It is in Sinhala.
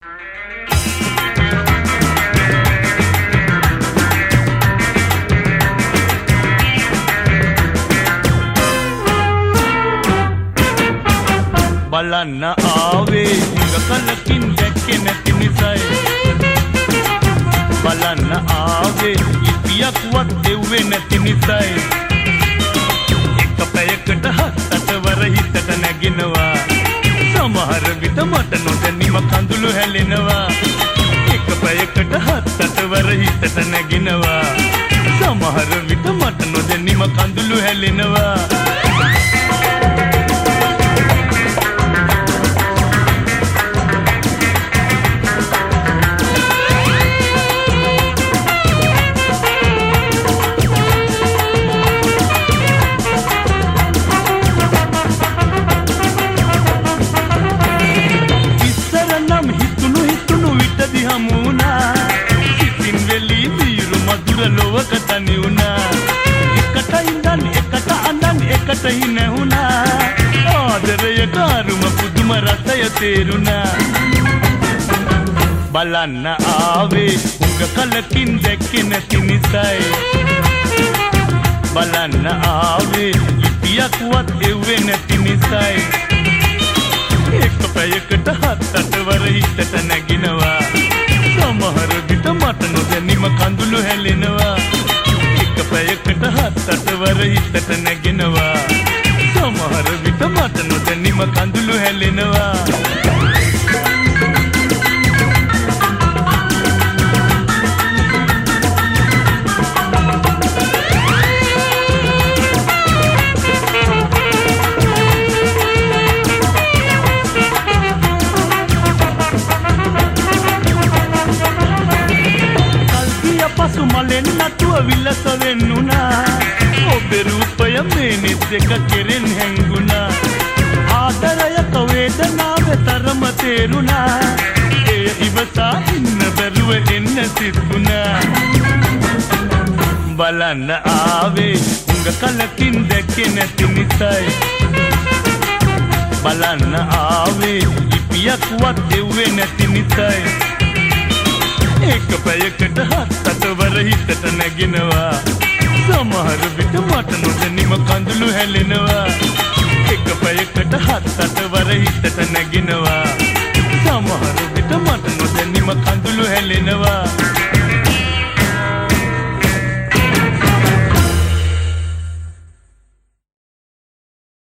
බලන්න ආවේ හුඟ කලකින් දැක්කේ නැති නිසයි බලන්න ආවේ ඉතියක්වත් දෙව්වේ නැති නිසයි එක පැයකට හත් වර හිතට නැගිනවා සමහර විට මට නොදැනීම කඳුළු හැලෙනවා එක පැයකට හත් වර හිතට නැගිනවා සමහර විට මට නොදැනීම කඳුළු හැලෙනවා බලන්න ආවේ හුඟ කලකින් දැක්කේ නැති නිසයි බලන්න ආවේ ඉතියක්වත් එව්වේ නැති නිසයි එක පැයකට හත් වර හිතට නැගිනවා සමහර විට මට නොදැනීම කඳුළු හැලෙනවා එක පැයකට හත් වර හිතට නැගිනවා සමහර විට මට නොදැනීම කඳුළු හැලෙනවා විලස වෙන්නුනා ඔබේ රූපය මේනිත් දෙක කෙරෙන් හැංගුණා ආදරයක වේදනාව තරම තේරුණා ඒ ඉවසා ඉන්න බැරුව එන්න සිත්ුණා බලන්න ආවේ හුඟ කලකින් දැක්කේ නැති නිසයි බලන්න ආවේ ඉපියක්වත් දෙව්වේ නැති නිසයි එක පැයකට හත් වර හිතට නැගිනවා සමහර විට මට නොදැනීම කඳුළු හැලෙනවා එක පැයකට හත් වර හිතට නැගිනවා සමහර විට මට නොදැනීම කඳුළු හැලෙනවා